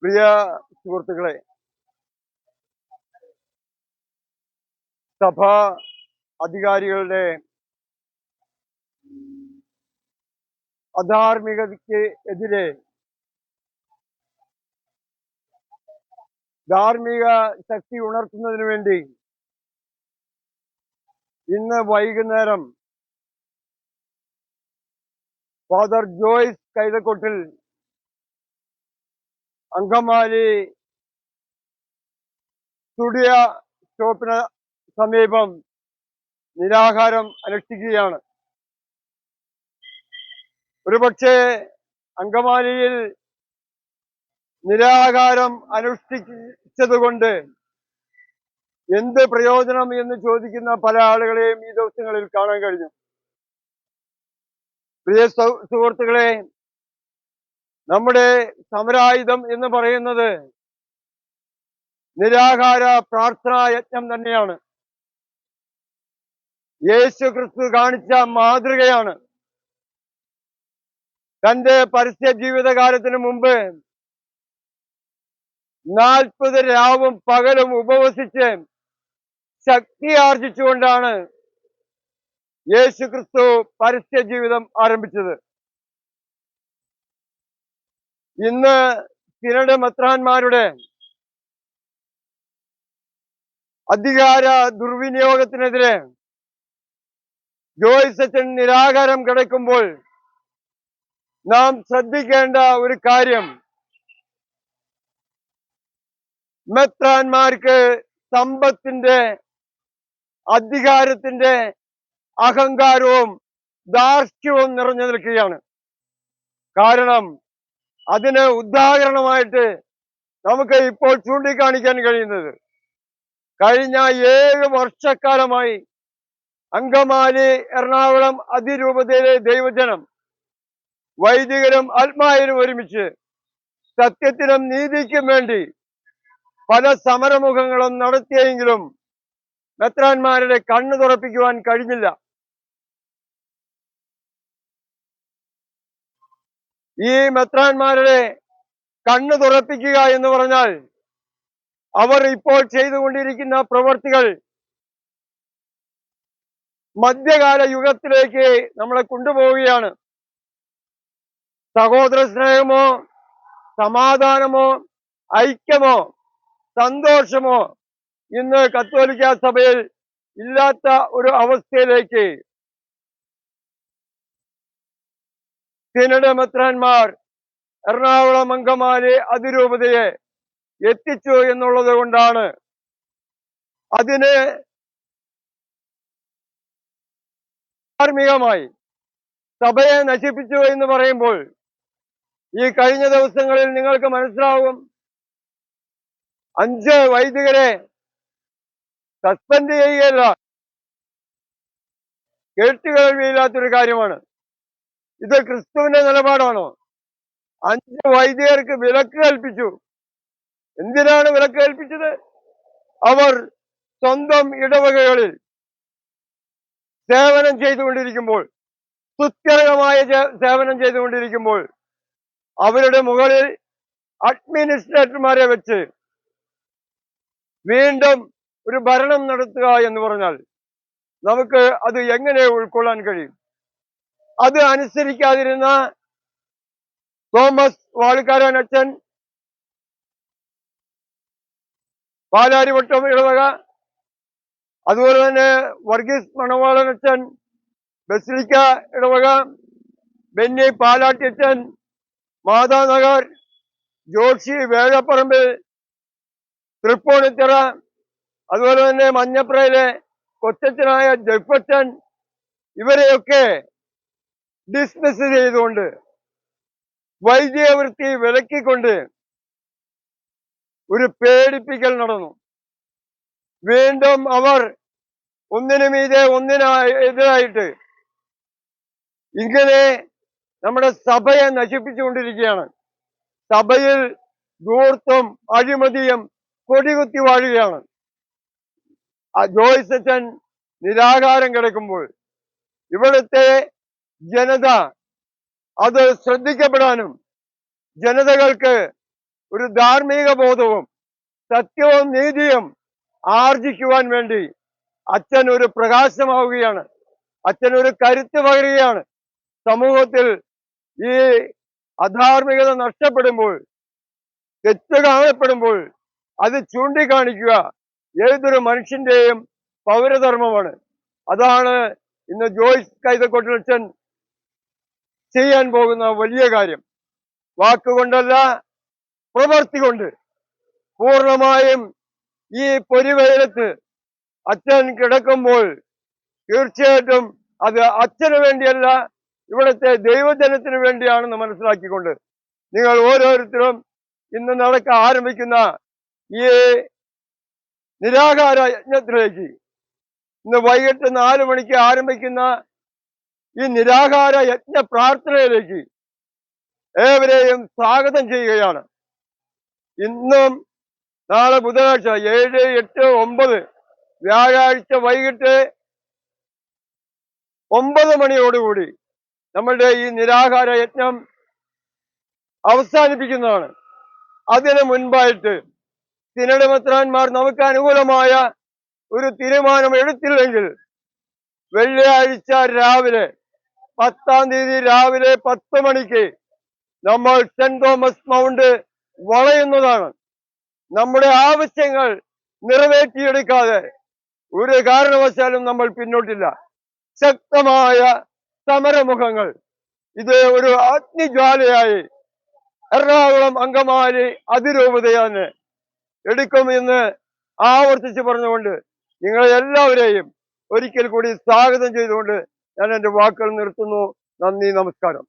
പ്രിയ സുഹൃത്തുക്കളെ, സഭാ അധികാരികളുടെ അധാർമികതയ്ക്ക് എതിരെ ധാർമ്മിക ശക്തി ഉണർത്തുന്നതിന് വേണ്ടി ഇന്ന് വൈകുന്നേരം ഫാദർ ജോയ്സ് കൈതക്കൊട്ടിൽ അങ്കമാലി സ്റ്റുഡിയോ സ്റ്റോപ്പിന് സമീപം നിരാഹാരം അനുഷ്ഠിക്കുകയാണ്. ഒരുപക്ഷെ അങ്കമാലിയിൽ നിരാഹാരം അനുഷ്ഠിച്ചതുകൊണ്ട് എന്ത് പ്രയോജനം എന്ന് ചോദിക്കുന്ന പല ആളുകളെയും ഈ ദിവസങ്ങളിൽ കാണാൻ കഴിഞ്ഞു. പ്രിയ സുഹൃത്തുക്കളെ, നമ്മുടെ സമരായുധം എന്ന് പറയുന്നത് നിരാഹാര പ്രാർത്ഥനാ യജ്ഞം തന്നെയാണ്. യേശു ക്രിസ്തു കാണിച്ച മാതൃകയാണ്. തന്റെ പരസ്യ ജീവിതകാലത്തിന് മുമ്പ് 40 രാവും പകലും ഉപവസിച്ച് ശക്തി ആർജിച്ചുകൊണ്ടാണ് യേശു ക്രിസ്തു പരസ്യ ജീവിതം ആരംഭിച്ചത്. ഇന്ന് സിനഡ് മെത്രാന്മാരുടെ അധികാര ദുർവിനിയോഗത്തിനെതിരെ ജോയ്സ് അച്ഛൻ നിരാകാരം കിടക്കുമ്പോൾ നാം ശ്രദ്ധിക്കേണ്ട ഒരു കാര്യം, മെത്രാന്മാർക്ക് സമ്പത്തിന്റെ അധികാരത്തിന്റെ അഹങ്കാരവും ധാർഷ്ട്യവും നിറഞ്ഞു നിൽക്കുകയാണ്. കാരണം അതിന് ഉദാഹരണമായിട്ട് നമുക്ക് ഇപ്പോൾ ചൂണ്ടിക്കാണിക്കാൻ കഴിയുന്നത്, കഴിഞ്ഞ 7 വർഷക്കാലമായി അങ്കമാലി എറണാകുളം അതിരൂപതയിലെ ദൈവജനം വൈദികരും ആത്മായരും ഒരുമിച്ച് സത്യത്തിനും നീതിക്കും വേണ്ടി പല സമരമുഖങ്ങളും നടത്തിയെങ്കിലും മെത്രാന്മാരുടെ കണ്ണു തുറപ്പിക്കുവാൻ കഴിഞ്ഞില്ല. ഈ മെത്രാന്മാരുടെ കണ്ണു തുറപ്പിക്കുക എന്ന് പറഞ്ഞാൽ അവർ ഇപ്പോൾ ചെയ്തുകൊണ്ടിരിക്കുന്ന പ്രവർത്തികൾ മധ്യകാല യുഗത്തിലേക്ക് നമ്മളെ കൊണ്ടുപോവുകയാണ്. സഹോദര സ്നേഹമോ സമാധാനമോ ഐക്യമോ സന്തോഷമോ ഇന്ന് കത്തോലിക്ക സഭയിൽ ഇല്ലാത്ത ഒരു അവസ്ഥയിലേക്ക് സിനഡ് മെത്രാന്മാർ എറണാകുളം അങ്കമാലി അതിരൂപതയെ എത്തിച്ചു എന്നുള്ളത് കൊണ്ടാണ് അതിന് ധാർമ്മികമായി സഭയെ നശിപ്പിച്ചു എന്ന് പറയുമ്പോൾ ഈ കഴിഞ്ഞ ദിവസങ്ങളിൽ നിങ്ങൾക്ക് മനസ്സിലാവും, 5 വൈദികരെ സസ്പെൻഡ് ചെയ്യുകയല്ല, കേട്ടുകേൾവിയില്ലാത്തൊരു കാര്യമാണ്. ഇത് ക്രിസ്തുവിന്റെ നിലപാടാണോ? 5 വൈദികർക്ക് വിലക്ക് കൽപ്പിച്ചു. എന്തിനാണ് വിലക്ക് കൽപ്പിച്ചത്? അവർ സ്വന്തം ഇടവകകളിൽ സേവനം ചെയ്തുകൊണ്ടിരിക്കുമ്പോൾ, സുത്യർഹമായ സേവനം ചെയ്തുകൊണ്ടിരിക്കുമ്പോൾ അവരുടെ മുകളിൽ അഡ്മിനിസ്ട്രേറ്റർമാരെ വെച്ച് വീണ്ടും ഒരു ഭരണം നടത്തുക എന്ന് പറഞ്ഞാൽ നമുക്ക് അത് എങ്ങനെ ഉൾക്കൊള്ളാൻ കഴിയും? അത് അനുസരിക്കാതിരുന്ന തോമസ് വാളിക്കാരൻ അച്ഛൻ, പാലാരിവട്ടം ഇടവക, അതുപോലെ തന്നെ വർഗീസ് മണവാളൻ അച്ഛൻ ബസിലിക്ക ഇടവക, ബെന്നി പാലാട്ടി അച്ഛൻ മാതാനഗർ, ജോഷി വേഴപ്പറമ്പിൽ, തൃപ്പൂണിത്തറ, അതുപോലെ തന്നെ മഞ്ഞപ്രയിലെ കൊച്ചച്ഛനായ ജഫച്ചൻ, ഇവരെയൊക്കെ ഡിസ്മിസ് ചെയ്തുകൊണ്ട് വൈദിക വൃത്തി വിലക്കിക്കൊണ്ട് ഒരു പേടിപ്പിക്കൽ നടന്നു. വീണ്ടും അവർ ഒന്നിനുമീതെ ഒന്നിനെതിരായിട്ട് ഇങ്ങനെ നമ്മുടെ സഭയെ നശിപ്പിച്ചുകൊണ്ടിരിക്കുകയാണ്. സഭയിൽ ധൂർത്തും അഴിമതിയും കൊടികുത്തി വാഴുകയാണ്. ജോയ്സ് അച്ഛൻ നിരാകാരം കിടക്കുമ്പോൾ ഇവിടുത്തെ ജനത അത് ശ്രദ്ധിക്കപ്പെടാനും ജനതകൾക്ക് ഒരു ധാർമ്മിക ബോധവും സത്യവും നീതിയും ആർജിക്കുവാൻ വേണ്ടി അച്ഛൻ ഒരു പ്രകാശമാവുകയാണ്. അച്ഛൻ ഒരു കരുത്ത് പകരുകയാണ്. സമൂഹത്തിൽ ഈ അധാർമികത നഷ്ടപ്പെടുമ്പോൾ, തെറ്റ് കാണപ്പെടുമ്പോൾ അത് ചൂണ്ടിക്കാണിക്കുക ഏതൊരു മനുഷ്യന്റെയും പൗരധർമ്മമാണ്. അതാണ് ഇന്ന് ജോയ്സ് കൈതക്കോട്ടിലച്ഛൻ ചെയ്യാൻ പോകുന്ന വലിയ കാര്യം. വാക്കുകൊണ്ടല്ല, പ്രവൃത്തി കൊണ്ട് പൂർണ്ണമായും ഈ പൊരിവെയിലത്ത് അച്ഛൻ കിടക്കുമ്പോൾ തീർച്ചയായിട്ടും അത് അച്ഛന് വേണ്ടിയല്ല, ഇവിടുത്തെ ദൈവജനത്തിന് വേണ്ടിയാണെന്ന് മനസ്സിലാക്കിക്കൊണ്ട് നിങ്ങൾ ഓരോരുത്തരും ഇന്ന് ആരംഭിക്കുന്ന ഈ നിരാഹാര യജ്ഞത്തിലേക്ക്, ഇന്ന് വൈകിട്ട് 4 മണിക്ക് ആരംഭിക്കുന്ന ഈ നിരാഹാര യജ്ഞ പ്രാർത്ഥനയിലേക്ക് ഏവരെയും സ്വാഗതം ചെയ്യുകയാണ്. ഇന്നും നാളെ ബുധനാഴ്ച 7, 8, 9 വ്യാഴാഴ്ച വൈകിട്ട് 9 മണിയോടുകൂടി നമ്മളുടെ ഈ നിരാഹാര യജ്ഞം അവസാനിപ്പിക്കുന്നതാണ്. അതിനു മുൻപായിട്ട് സിനഡ് മെത്രാന്മാർ നമുക്ക് അനുകൂലമായ ഒരു തീരുമാനം എടുത്തില്ലെങ്കിൽ വെള്ളിയാഴ്ച രാവിലെ 10-ാം തീയതി രാവിലെ 10 മണിക്ക് നമ്മൾ സെന്റ് തോമസ് മൗണ്ട് വളയുന്നതാണ്. നമ്മുടെ ആവശ്യങ്ങൾ നിറവേറ്റിയെടുക്കാതെ ഒരു കാരണവശാലും നമ്മൾ പിന്നോട്ടില്ല. ശക്തമായ സമരമുഖങ്ങൾ ഇത് ഒരു അഗ്നിജ്വാലയായി എറണാകുളം അങ്കമാലി അതിരൂപതയാണ് എടുക്കുമെന്ന് ആവർത്തിച്ച് പറഞ്ഞുകൊണ്ട് നിങ്ങളെ എല്ലാവരെയും ഒരിക്കൽ കൂടി സ്വാഗതം ചെയ്തുകൊണ്ട് ഞാൻ എൻ്റെ വാക്കുകൾ നിർത്തുന്നു. നന്ദി, നമസ്കാരം.